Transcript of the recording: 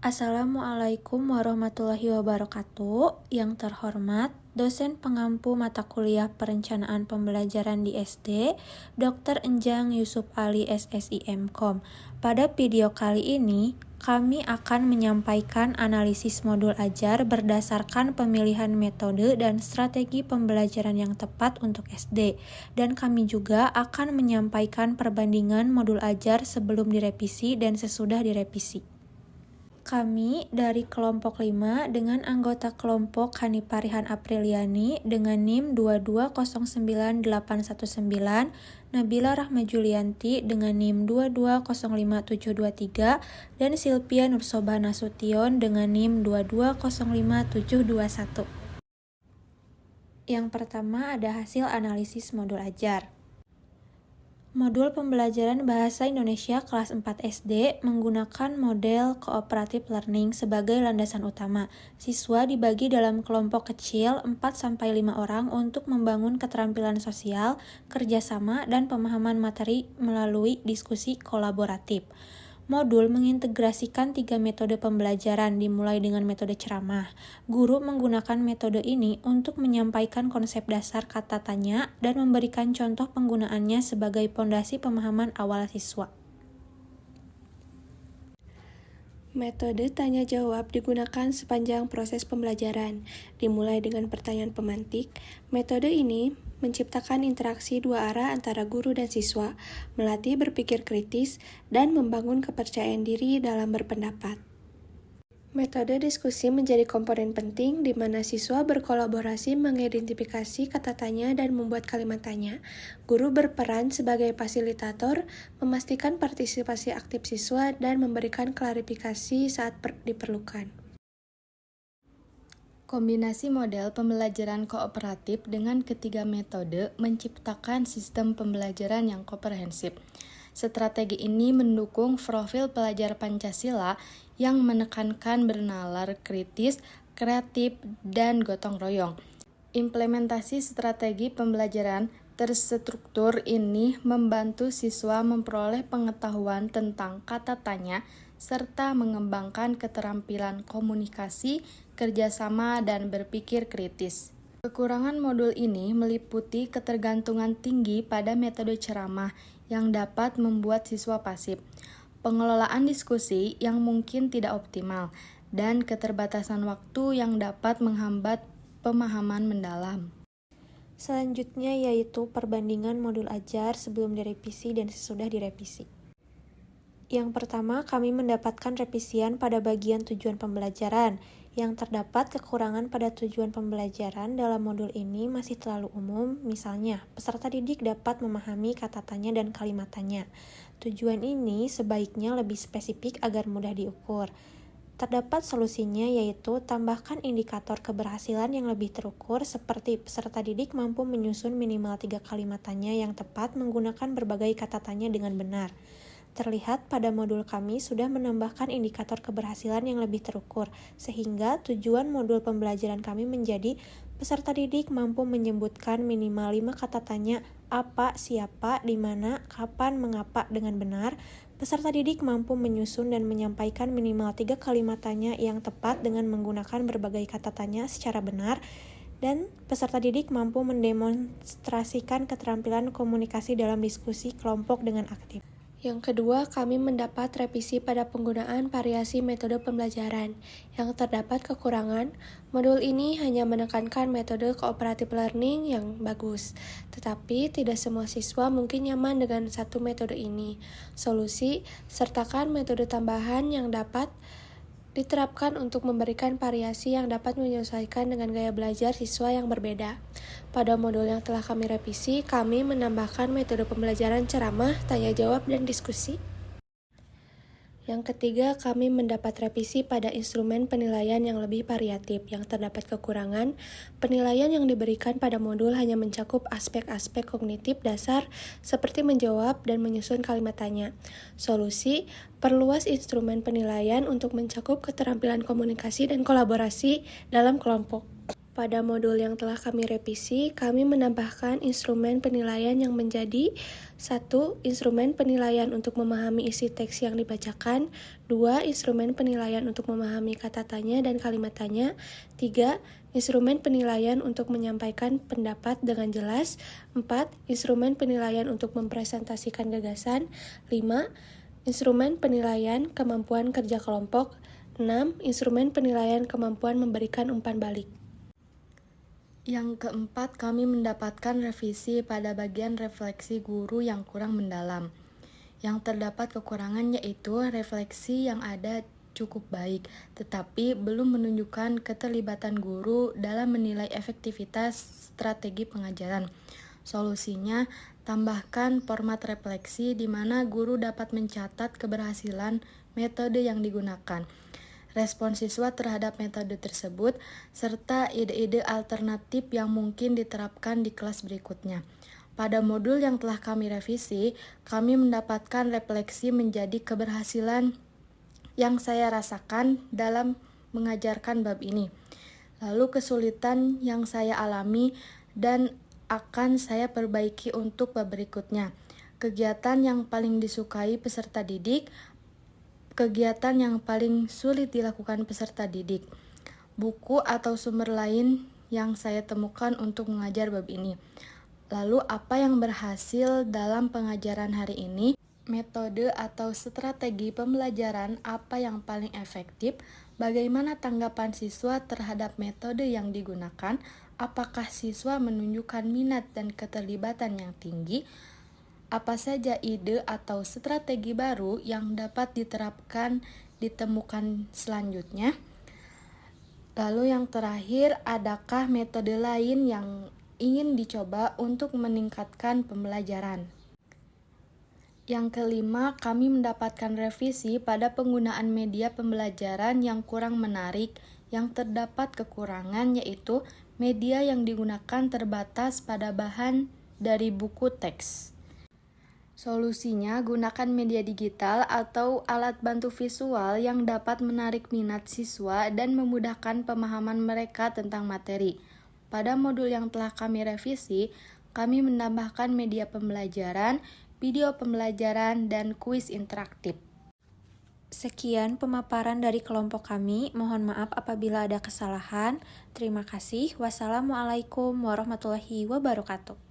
Assalamualaikum warahmatullahi wabarakatuh. Yang terhormat, dosen pengampu mata kuliah perencanaan pembelajaran di SD, Dr. Enjang Yusuf Ali SSIM.Com. Pada video kali ini, kami akan menyampaikan analisis modul ajar berdasarkan pemilihan metode dan strategi pembelajaran yang tepat untuk SD. Dan kami juga akan menyampaikan perbandingan modul ajar sebelum direvisi dan sesudah direvisi. Kami dari kelompok 5 dengan anggota kelompok Haniparihan Apriliani dengan NIM 2209819, Nabila Rahma Julianti dengan NIM 2205723, dan Silvia Nursobah Nasution dengan NIM 2205721. Yang pertama ada hasil analisis modul ajar. Modul pembelajaran Bahasa Indonesia kelas 4 SD menggunakan model cooperative learning sebagai landasan utama. Siswa dibagi dalam kelompok kecil 4-5 orang untuk membangun keterampilan sosial, kerjasama, dan pemahaman materi melalui diskusi kolaboratif. Modul mengintegrasikan 3 metode pembelajaran dimulai dengan metode ceramah. Guru menggunakan metode ini untuk menyampaikan konsep dasar kata tanya dan memberikan contoh penggunaannya sebagai pondasi pemahaman awal siswa. Metode tanya-jawab digunakan sepanjang proses pembelajaran, dimulai dengan pertanyaan pemantik. Metode ini menciptakan interaksi dua arah antara guru dan siswa, melatih berpikir kritis, dan membangun kepercayaan diri dalam berpendapat. Metode diskusi menjadi komponen penting di mana siswa berkolaborasi mengidentifikasi kata tanya dan membuat kalimat tanya. Guru berperan sebagai fasilitator, memastikan partisipasi aktif siswa dan memberikan klarifikasi saat diperlukan. Kombinasi model pembelajaran kooperatif dengan ketiga metode menciptakan sistem pembelajaran yang komprehensif. Strategi ini mendukung profil pelajar Pancasila yang menekankan bernalar kritis, kreatif, dan gotong royong. Implementasi strategi pembelajaran terstruktur ini membantu siswa memperoleh pengetahuan tentang kata tanya serta mengembangkan keterampilan komunikasi, kerjasama, dan berpikir kritis. Kekurangan modul ini meliputi ketergantungan tinggi pada metode ceramah yang dapat membuat siswa pasif, pengelolaan diskusi yang mungkin tidak optimal, dan keterbatasan waktu yang dapat menghambat pemahaman mendalam. Selanjutnya yaitu perbandingan modul ajar sebelum direvisi dan sesudah direvisi. Yang pertama, kami mendapatkan revisian pada bagian tujuan pembelajaran. Yang terdapat kekurangan pada tujuan pembelajaran dalam modul ini masih terlalu umum, misalnya, peserta didik dapat memahami kata tanya dan kalimat tanya. Tujuan ini sebaiknya lebih spesifik agar mudah diukur. Terdapat solusinya yaitu tambahkan indikator keberhasilan yang lebih terukur seperti peserta didik mampu menyusun minimal 3 kalimat tanya yang tepat menggunakan berbagai kata tanya dengan benar. Terlihat pada modul kami sudah menambahkan indikator keberhasilan yang lebih terukur, sehingga tujuan modul pembelajaran kami menjadi peserta didik mampu menyebutkan minimal 5 kata tanya apa, siapa, di mana, kapan, mengapa dengan benar. Peserta didik mampu menyusun dan menyampaikan minimal 3 kalimat tanya yang tepat dengan menggunakan berbagai kata tanya secara benar. Dan peserta didik mampu mendemonstrasikan keterampilan komunikasi dalam diskusi kelompok dengan aktif. Yang kedua, kami mendapat revisi pada penggunaan variasi metode pembelajaran. Yang terdapat kekurangan, modul ini hanya menekankan metode cooperative learning yang bagus, tetapi tidak semua siswa mungkin nyaman dengan satu metode ini. Solusi, sertakan metode tambahan yang dapat diterapkan untuk memberikan variasi yang dapat menyesuaikan dengan gaya belajar siswa yang berbeda. Pada modul yang telah kami revisi, kami menambahkan metode pembelajaran ceramah, tanya jawab, dan diskusi. Yang ketiga, kami mendapat revisi pada instrumen penilaian yang lebih variatif. Yang terdapat kekurangan, penilaian yang diberikan pada modul hanya mencakup aspek-aspek kognitif dasar seperti menjawab dan menyusun kalimat tanya. Solusi, perluas instrumen penilaian untuk mencakup keterampilan komunikasi dan kolaborasi dalam kelompok. Pada modul yang telah kami revisi, kami menambahkan instrumen penilaian yang menjadi 1. Instrumen penilaian untuk memahami isi teks yang dibacakan. 2. Instrumen penilaian untuk memahami kata tanya dan kalimat tanya. 3. Instrumen penilaian untuk menyampaikan pendapat dengan jelas. 4. Instrumen penilaian untuk mempresentasikan gagasan. 5. Instrumen penilaian kemampuan kerja kelompok. 6. Instrumen penilaian kemampuan memberikan umpan balik. Yang keempat, kami mendapatkan revisi pada bagian refleksi guru yang kurang mendalam. Yang terdapat kekurangan yaitu refleksi yang ada cukup baik, tetapi belum menunjukkan keterlibatan guru dalam menilai efektivitas strategi pengajaran. Solusinya, tambahkan format refleksi di mana guru dapat mencatat keberhasilan metode yang digunakan, respon siswa terhadap metode tersebut, serta ide-ide alternatif yang mungkin diterapkan di kelas berikutnya. Pada modul yang telah kami revisi, kami mendapatkan refleksi menjadi keberhasilan yang saya rasakan dalam mengajarkan bab ini. Lalu kesulitan yang saya alami dan akan saya perbaiki untuk bab berikutnya. Kegiatan yang paling disukai peserta didik, kegiatan yang paling sulit dilakukan peserta didik, buku atau sumber lain yang saya temukan untuk mengajar bab ini. Lalu apa yang berhasil dalam pengajaran hari ini? Metode atau strategi pembelajaran apa yang paling efektif? Bagaimana tanggapan siswa terhadap metode yang digunakan? Apakah siswa menunjukkan minat dan keterlibatan yang tinggi? Apa saja ide atau strategi baru yang dapat ditemukan selanjutnya? Lalu yang terakhir, adakah metode lain yang ingin dicoba untuk meningkatkan pembelajaran? Yang kelima, kami mendapatkan revisi pada penggunaan media pembelajaran yang kurang menarik. Yang terdapat kekurangan yaitu media yang digunakan terbatas pada bahan dari buku teks. Solusinya, gunakan media digital atau alat bantu visual yang dapat menarik minat siswa dan memudahkan pemahaman mereka tentang materi. Pada modul yang telah kami revisi, kami menambahkan media pembelajaran, video pembelajaran, dan kuis interaktif. Sekian pemaparan dari kelompok kami. Mohon maaf apabila ada kesalahan. Terima kasih. Wassalamualaikum warahmatullahi wabarakatuh.